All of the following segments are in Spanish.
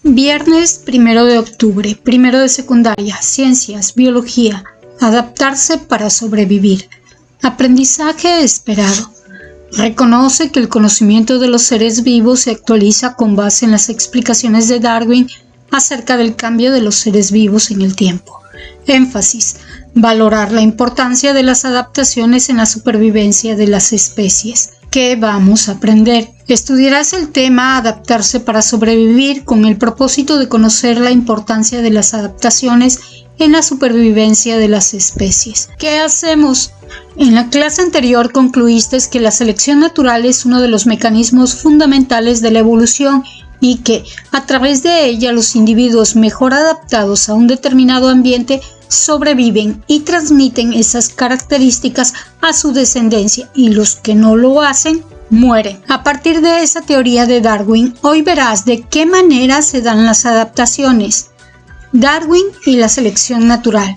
Viernes 1 de octubre, 1 de secundaria, ciencias, biología, adaptarse para sobrevivir. Aprendizaje esperado. Reconoce que el conocimiento de los seres vivos se actualiza con base en las explicaciones de Darwin acerca del cambio de los seres vivos en el tiempo. Énfasis. Valorar la importancia de las adaptaciones en la supervivencia de las especies. ¿Qué vamos a aprender? Estudiarás el tema adaptarse para sobrevivir con el propósito de conocer la importancia de las adaptaciones en la supervivencia de las especies. ¿Qué hacemos? En la clase anterior concluiste que la selección natural es uno de los mecanismos fundamentales de la evolución y que, a través de ella, los individuos mejor adaptados a un determinado ambiente sobreviven y transmiten esas características a su descendencia, y los que no lo hacen mueren. A partir de esa teoría de Darwin, hoy verás de qué manera se dan las adaptaciones. Darwin y la selección natural.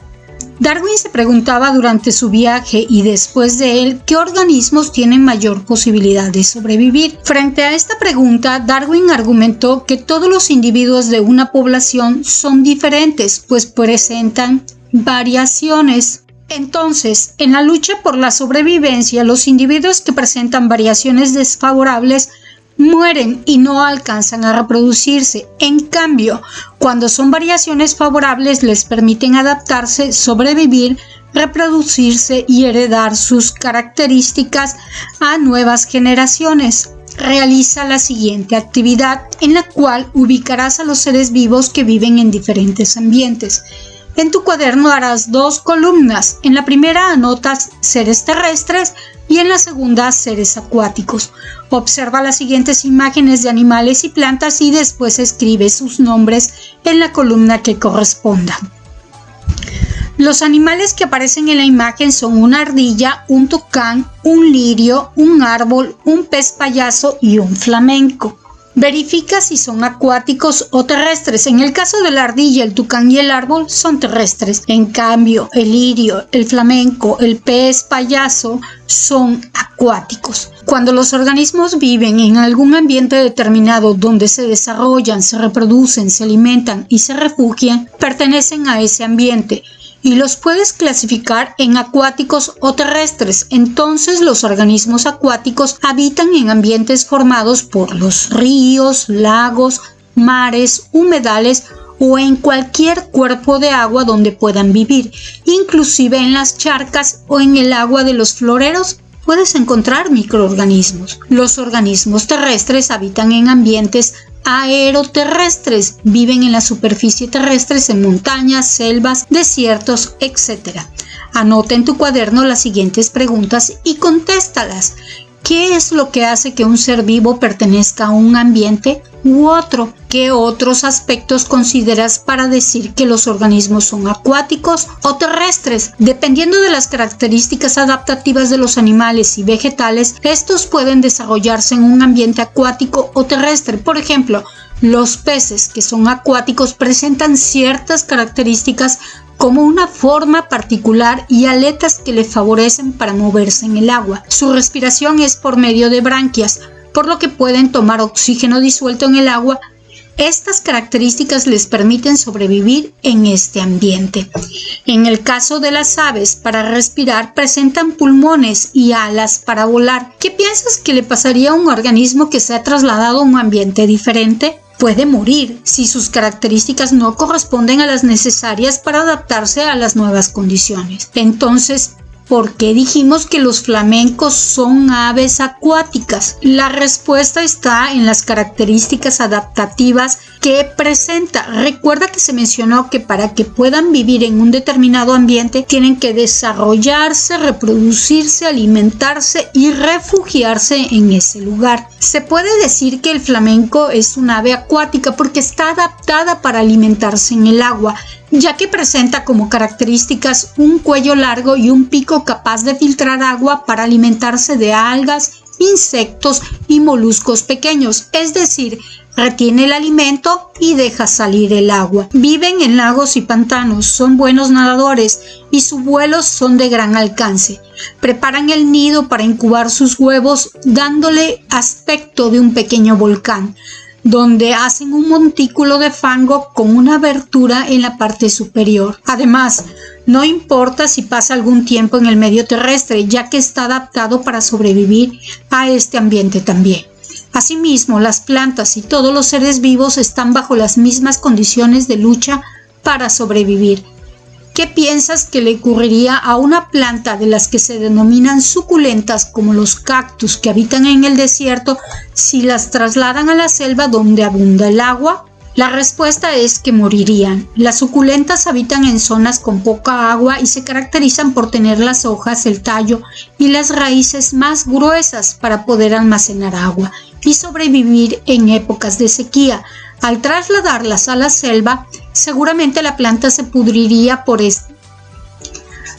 Darwin se preguntaba durante su viaje y después de él qué organismos tienen mayor posibilidad de sobrevivir. Frente a esta pregunta, Darwin argumentó que todos los individuos de una población son diferentes, pues presentan variaciones. Entonces, en la lucha por la sobrevivencia, los individuos que presentan variaciones desfavorables mueren y no alcanzan a reproducirse. En cambio, cuando son variaciones favorables, les permiten adaptarse, sobrevivir, reproducirse y heredar sus características a nuevas generaciones. Realiza la siguiente actividad, en la cual ubicarás a los seres vivos que viven en diferentes ambientes. En tu cuaderno harás 2 columnas. En la primera anotas seres terrestres y en la segunda seres acuáticos. Observa las siguientes imágenes de animales y plantas y después escribe sus nombres en la columna que corresponda. Los animales que aparecen en la imagen son una ardilla, un tucán, un lirio, un árbol, un pez payaso y un flamenco. Verifica si son acuáticos o terrestres. En el caso de la ardilla, el tucán y el árbol son terrestres. En cambio, el lirio, el flamenco, el pez payaso son acuáticos. Cuando los organismos viven en algún ambiente determinado donde se desarrollan, se reproducen, se alimentan y se refugian, pertenecen a ese ambiente y los puedes clasificar en acuáticos o terrestres. Entonces, los organismos acuáticos habitan en ambientes formados por los ríos, lagos, mares, humedales o en cualquier cuerpo de agua donde puedan vivir. Inclusive en las charcas o en el agua de los floreros puedes encontrar microorganismos. Los organismos terrestres habitan en ambientes aeroterrestres, viven en la superficie terrestre, en montañas, selvas, desiertos, etc. Anota en tu cuaderno las siguientes preguntas y contéstalas. ¿Qué es lo que hace que un ser vivo pertenezca a un ambiente u otro? ¿Qué otros aspectos consideras para decir que los organismos son acuáticos o terrestres? Dependiendo de las características adaptativas de los animales y vegetales, estos pueden desarrollarse en un ambiente acuático o terrestre. Por ejemplo, los peces que son acuáticos presentan ciertas características como una forma particular y aletas que le favorecen para moverse en el agua. Su respiración es por medio de branquias, por lo que pueden tomar oxígeno disuelto en el agua. Estas características les permiten sobrevivir en este ambiente. En el caso de las aves, para respirar presentan pulmones y alas para volar. ¿Qué piensas que le pasaría a un organismo que se ha trasladado a un ambiente diferente? Puede morir si sus características no corresponden a las necesarias para adaptarse a las nuevas condiciones. Entonces, ¿por qué dijimos que los flamencos son aves acuáticas? La respuesta está en las características adaptativas que presenta. Recuerda que se mencionó que para que puedan vivir en un determinado ambiente tienen que desarrollarse, reproducirse, alimentarse y refugiarse en ese lugar. Se puede decir que el flamenco es un ave acuática porque está adaptada para alimentarse en el agua, ya que presenta como características un cuello largo y un pico capaz de filtrar agua para alimentarse de algas, insectos y moluscos pequeños, es decir, retiene el alimento y deja salir el agua. Viven en lagos y pantanos, son buenos nadadores y sus vuelos son de gran alcance. Preparan el nido para incubar sus huevos dándole aspecto de un pequeño volcán. donde hacen un montículo de fango con una abertura en la parte superior. Además, no importa si pasa algún tiempo en el medio terrestre, ya que está adaptado para sobrevivir a este ambiente también. Asimismo, las plantas y todos los seres vivos están bajo las mismas condiciones de lucha para sobrevivir. ¿Qué piensas que le ocurriría a una planta de las que se denominan suculentas, como los cactus que habitan en el desierto, si las trasladan a la selva donde abunda el agua? La respuesta es que morirían. Las suculentas habitan en zonas con poca agua y se caracterizan por tener las hojas, el tallo y las raíces más gruesas para poder almacenar agua y sobrevivir en épocas de sequía. Al trasladarlas a la selva, seguramente la planta se pudriría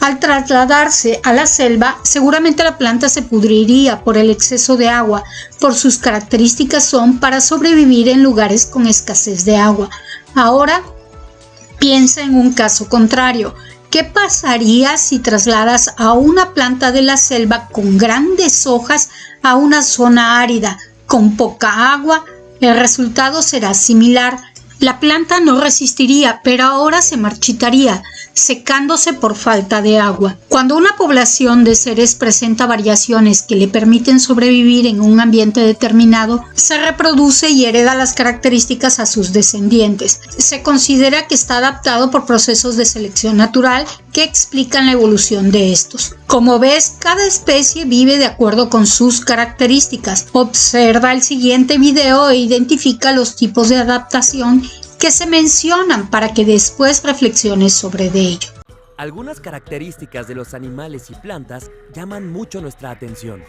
Al trasladarse a la selva, seguramente la planta se pudriría por el exceso de agua. Por sus características son para sobrevivir en lugares con escasez de agua. Ahora, piensa en un caso contrario. ¿Qué pasaría si trasladas a una planta de la selva con grandes hojas a una zona árida, con poca agua? El resultado será similar. La planta no resistiría, pero ahora se marchitaría, secándose por falta de agua. Cuando una población de seres presenta variaciones que le permiten sobrevivir en un ambiente determinado, se reproduce y hereda las características a sus descendientes. Se considera que está adaptado por procesos de selección natural que explican la evolución de estos. Como ves, cada especie vive de acuerdo con sus características. Observa el siguiente video e identifica los tipos de adaptación que se mencionan para que después reflexiones sobre ello. Algunas características de los animales y plantas llaman mucho nuestra atención.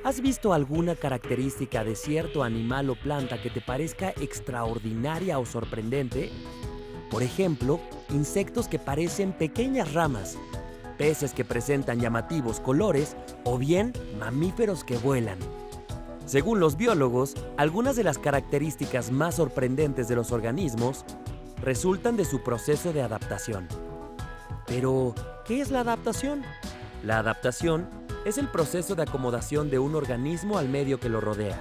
¿Has visto alguna característica de cierto animal o planta que te parezca extraordinaria o sorprendente? Por ejemplo, insectos que parecen pequeñas ramas, peces que presentan llamativos colores o bien mamíferos que vuelan. Según los biólogos, algunas de las características más sorprendentes de los organismos resultan de su proceso de adaptación. Pero, ¿qué es la adaptación? La adaptación es el proceso de acomodación de un organismo al medio que lo rodea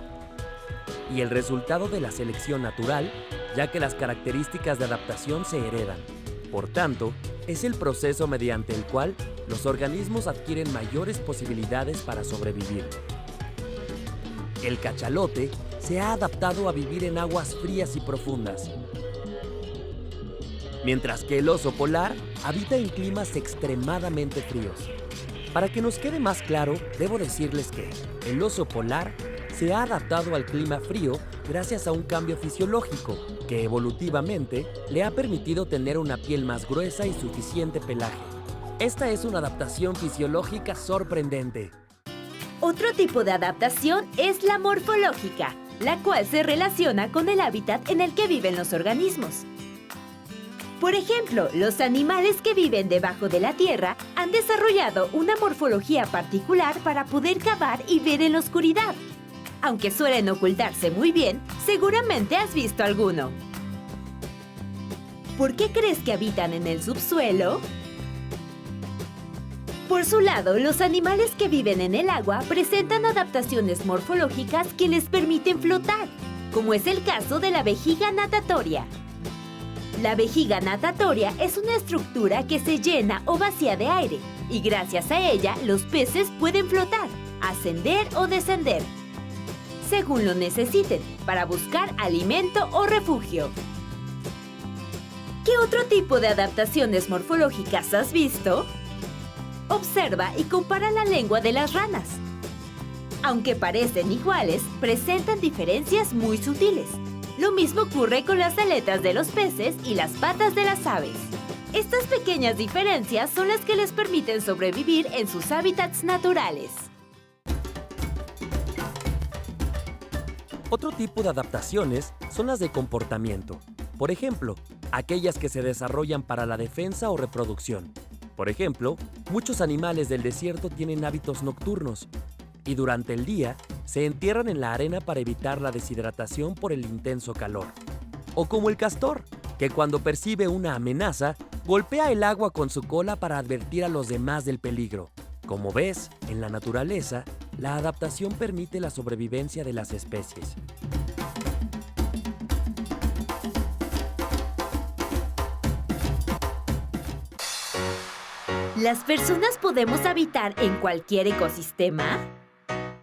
y el resultado de la selección natural, ya que las características de adaptación se heredan. Por tanto, es el proceso mediante el cual los organismos adquieren mayores posibilidades para sobrevivir. El cachalote se ha adaptado a vivir en aguas frías y profundas, mientras que el oso polar habita en climas extremadamente fríos. Para que nos quede más claro, debo decirles que el oso polar se ha adaptado al clima frío gracias a un cambio fisiológico que evolutivamente le ha permitido tener una piel más gruesa y suficiente pelaje. Esta es una adaptación fisiológica sorprendente. Otro tipo de adaptación es la morfológica, la cual se relaciona con el hábitat en el que viven los organismos. Por ejemplo, los animales que viven debajo de la tierra han desarrollado una morfología particular para poder cavar y ver en la oscuridad. Aunque suelen ocultarse muy bien, seguramente has visto alguno. ¿Por qué crees que habitan en el subsuelo? Por su lado, los animales que viven en el agua presentan adaptaciones morfológicas que les permiten flotar, como es el caso de la vejiga natatoria. La vejiga natatoria es una estructura que se llena o vacía de aire, y gracias a ella los peces pueden flotar, ascender o descender, según lo necesiten, para buscar alimento o refugio. ¿Qué otro tipo de adaptaciones morfológicas has visto? Observa y compara la lengua de las ranas. Aunque parecen iguales, presentan diferencias muy sutiles. Lo mismo ocurre con las aletas de los peces y las patas de las aves. Estas pequeñas diferencias son las que les permiten sobrevivir en sus hábitats naturales. Otro tipo de adaptaciones son las de comportamiento. Por ejemplo, aquellas que se desarrollan para la defensa o reproducción. Por ejemplo, muchos animales del desierto tienen hábitos nocturnos y durante el día se entierran en la arena para evitar la deshidratación por el intenso calor. O como el castor, que cuando percibe una amenaza, golpea el agua con su cola para advertir a los demás del peligro. Como ves, en la naturaleza, la adaptación permite la sobrevivencia de las especies. ¿Las personas podemos habitar en cualquier ecosistema?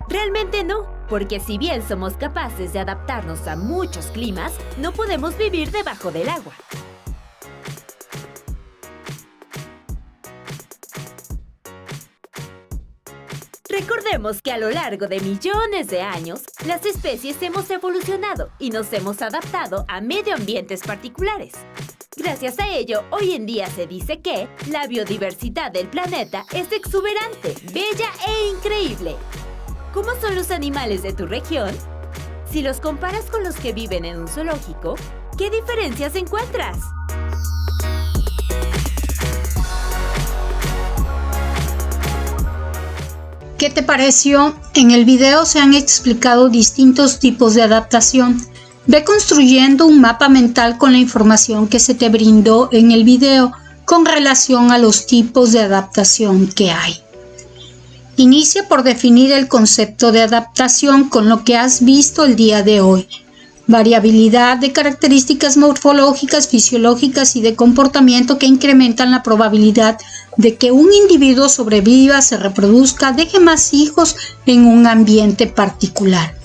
Realmente no, porque si bien somos capaces de adaptarnos a muchos climas, no podemos vivir debajo del agua. Recordemos que a lo largo de millones de años, las especies hemos evolucionado y nos hemos adaptado a medio ambientes particulares. Gracias a ello, hoy en día se dice que la biodiversidad del planeta es exuberante, bella e increíble. ¿Cómo son los animales de tu región? Si los comparas con los que viven en un zoológico, ¿qué diferencias encuentras? ¿Qué te pareció? En el video se han explicado distintos tipos de adaptación. Ve construyendo un mapa mental con la información que se te brindó en el video con relación a los tipos de adaptación que hay. Inicia por definir el concepto de adaptación con lo que has visto el día de hoy. Variabilidad de características morfológicas, fisiológicas y de comportamiento que incrementan la probabilidad de que un individuo sobreviva, se reproduzca, deje más hijos en un ambiente particular.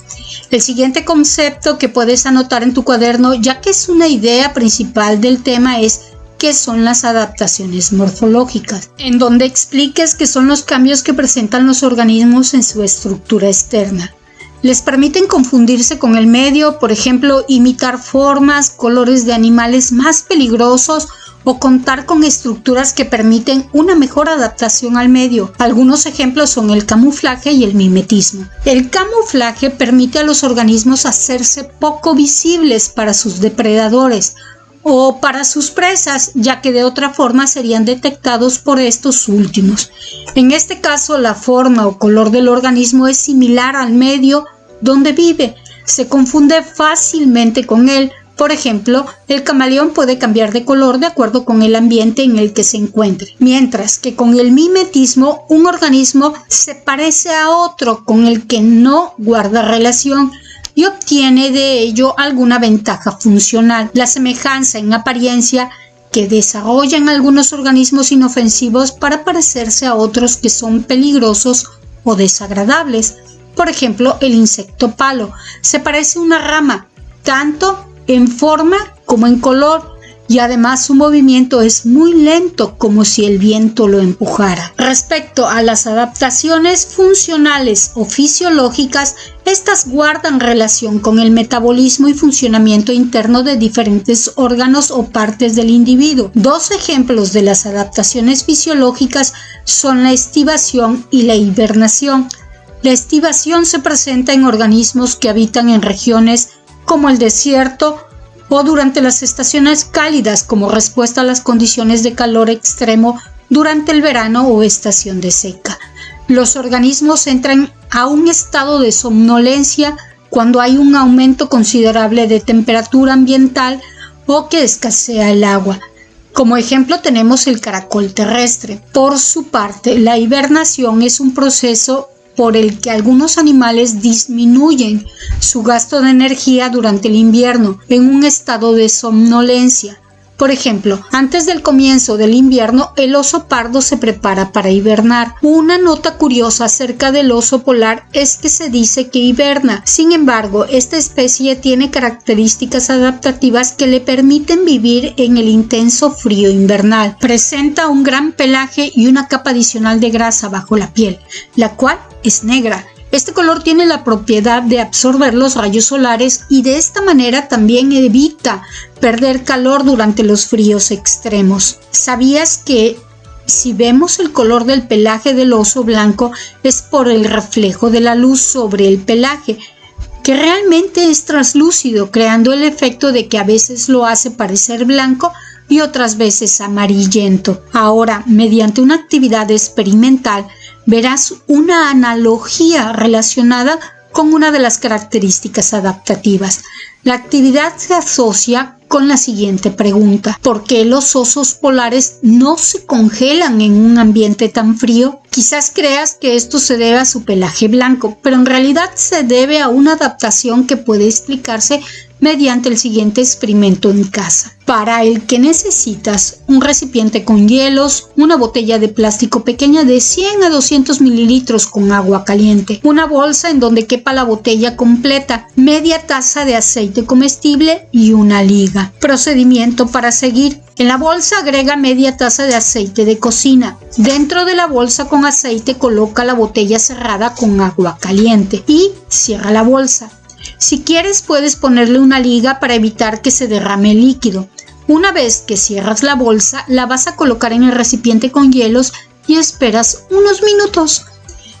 El siguiente concepto que puedes anotar en tu cuaderno, ya que es una idea principal del tema, es qué son las adaptaciones morfológicas, en donde expliques qué son los cambios que presentan los organismos en su estructura externa. Les permiten confundirse con el medio, por ejemplo, imitar formas, colores de animales más peligrosos o contar con estructuras que permiten una mejor adaptación al medio. Algunos ejemplos son el camuflaje y el mimetismo. El camuflaje permite a los organismos hacerse poco visibles para sus depredadores o para sus presas, ya que de otra forma serían detectados por estos últimos. En este caso, la forma o color del organismo es similar al medio donde vive. Se confunde fácilmente con él. Por ejemplo, el camaleón puede cambiar de color de acuerdo con el ambiente en el que se encuentre, mientras que con el mimetismo un organismo se parece a otro con el que no guarda relación y obtiene de ello alguna ventaja funcional. La semejanza en apariencia que desarrollan algunos organismos inofensivos para parecerse a otros que son peligrosos o desagradables. Por ejemplo, el insecto palo se parece a una rama, tanto en forma como en color, y además su movimiento es muy lento, como si el viento lo empujara. Respecto a las adaptaciones funcionales o fisiológicas, estas guardan relación con el metabolismo y funcionamiento interno de diferentes órganos o partes del individuo. Dos ejemplos de las adaptaciones fisiológicas son la estivación y la hibernación. La estivación se presenta en organismos que habitan en regiones como el desierto o durante las estaciones cálidas como respuesta a las condiciones de calor extremo durante el verano o estación de seca. Los organismos entran a un estado de somnolencia cuando hay un aumento considerable de temperatura ambiental o que escasea el agua. Como ejemplo tenemos el caracol terrestre. Por su parte, la hibernación es un proceso por el que algunos animales disminuyen su gasto de energía durante el invierno en un estado de somnolencia. Por ejemplo, antes del comienzo del invierno, el oso pardo se prepara para hibernar. Una nota curiosa acerca del oso polar es que se dice que hiberna. Sin embargo, esta especie tiene características adaptativas que le permiten vivir en el intenso frío invernal. Presenta un gran pelaje y una capa adicional de grasa bajo la piel, la cual es negra. Este color tiene la propiedad de absorber los rayos solares y de esta manera también evita perder calor durante los fríos extremos. ¿Sabías que si vemos el color del pelaje del oso blanco es por el reflejo de la luz sobre el pelaje, que realmente es translúcido, creando el efecto de que a veces lo hace parecer blanco y otras veces amarillento? Ahora, mediante una actividad experimental, verás una analogía relacionada con una de las características adaptativas. La actividad se asocia con la siguiente pregunta: ¿por qué los osos polares no se congelan en un ambiente tan frío? Quizás creas que esto se debe a su pelaje blanco, pero en realidad se debe a una adaptación que puede explicarse mediante el siguiente experimento en casa, para el que necesitas un recipiente con hielos, una botella de plástico pequeña de 100 a 200 mililitros con agua caliente, una bolsa en donde quepa la botella completa, media taza de aceite comestible y una liga. Procedimiento para seguir. En la bolsa agrega media taza de aceite de cocina. Dentro de la bolsa con aceite coloca la botella cerrada con agua caliente y cierra la bolsa. Si quieres puedes ponerle una liga para evitar que se derrame el líquido. Una vez que cierras la bolsa, la vas a colocar en el recipiente con hielos y esperas unos minutos.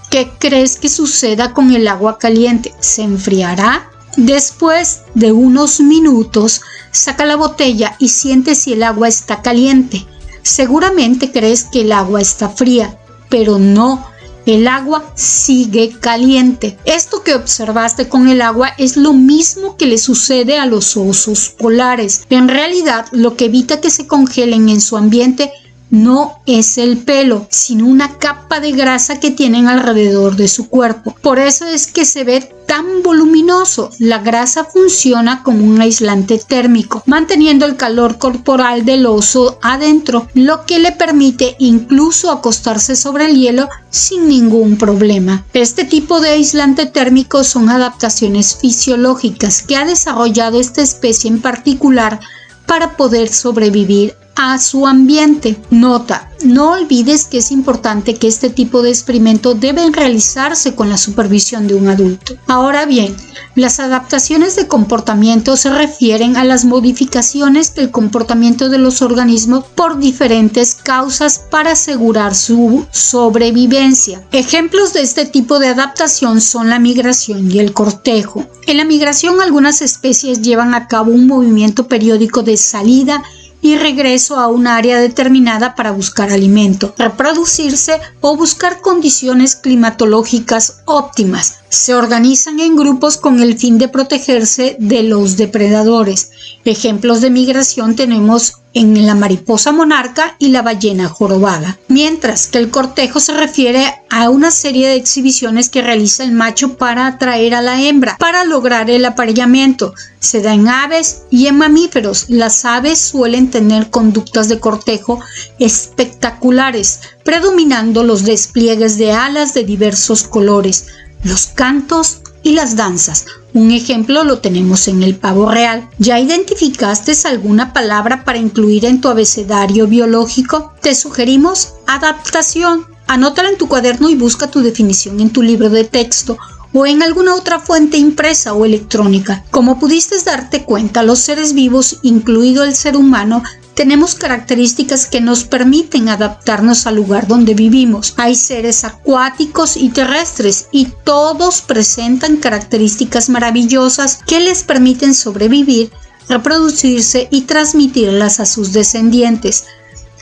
¿Qué crees que suceda con el agua caliente? ¿Se enfriará? Después de unos minutos, saca la botella y siente si el agua está caliente. Seguramente crees que el agua está fría, pero no. El agua sigue caliente. Esto que observaste con el agua es lo mismo que le sucede a los osos polares. En realidad, lo que evita que se congelen en su ambiente no es el pelo, sino una capa de grasa que tienen alrededor de su cuerpo. Por eso es que se ve tan voluminoso. La grasa funciona como un aislante térmico, manteniendo el calor corporal del oso adentro, lo que le permite incluso acostarse sobre el hielo sin ningún problema. Este tipo de aislante térmico son adaptaciones fisiológicas que ha desarrollado esta especie en particular para poder sobrevivir a su ambiente. Nota: no olvides que es importante que este tipo de experimento deben realizarse con la supervisión de un adulto. Ahora bien, las adaptaciones de comportamiento se refieren a las modificaciones del comportamiento de los organismos por diferentes causas para asegurar su sobrevivencia. Ejemplos de este tipo de adaptación son la migración y el cortejo. En la migración, algunas especies llevan a cabo un movimiento periódico de salida y regreso a un área determinada para buscar alimento, reproducirse o buscar condiciones climatológicas óptimas. Se organizan en grupos con el fin de protegerse de los depredadores. Ejemplos de migración tenemos en la mariposa monarca y la ballena jorobada. Mientras que el cortejo se refiere a una serie de exhibiciones que realiza el macho para atraer a la hembra, para lograr el apareamiento. Se da en aves y en mamíferos. Las aves suelen tener conductas de cortejo espectaculares, predominando los despliegues de alas de diversos colores, los cantos y las danzas. Un ejemplo lo tenemos en el pavo real. ¿Ya identificaste alguna palabra para incluir en tu abecedario biológico? Te sugerimos adaptación. Anótala en tu cuaderno y busca tu definición en tu libro de texto o en alguna otra fuente impresa o electrónica. Como pudiste darte cuenta, los seres vivos, incluido el ser humano, tenemos características que nos permiten adaptarnos al lugar donde vivimos. Hay seres acuáticos y terrestres y todos presentan características maravillosas que les permiten sobrevivir, reproducirse y transmitirlas a sus descendientes.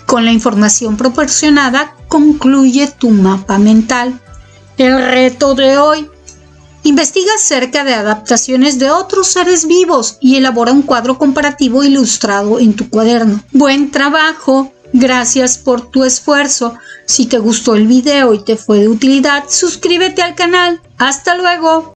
Con la información proporcionada, concluye tu mapa mental. El reto de hoy: investiga acerca de adaptaciones de otros seres vivos y elabora un cuadro comparativo ilustrado en tu cuaderno. ¡Buen trabajo! Gracias por tu esfuerzo. Si te gustó el video y te fue de utilidad, suscríbete al canal. ¡Hasta luego!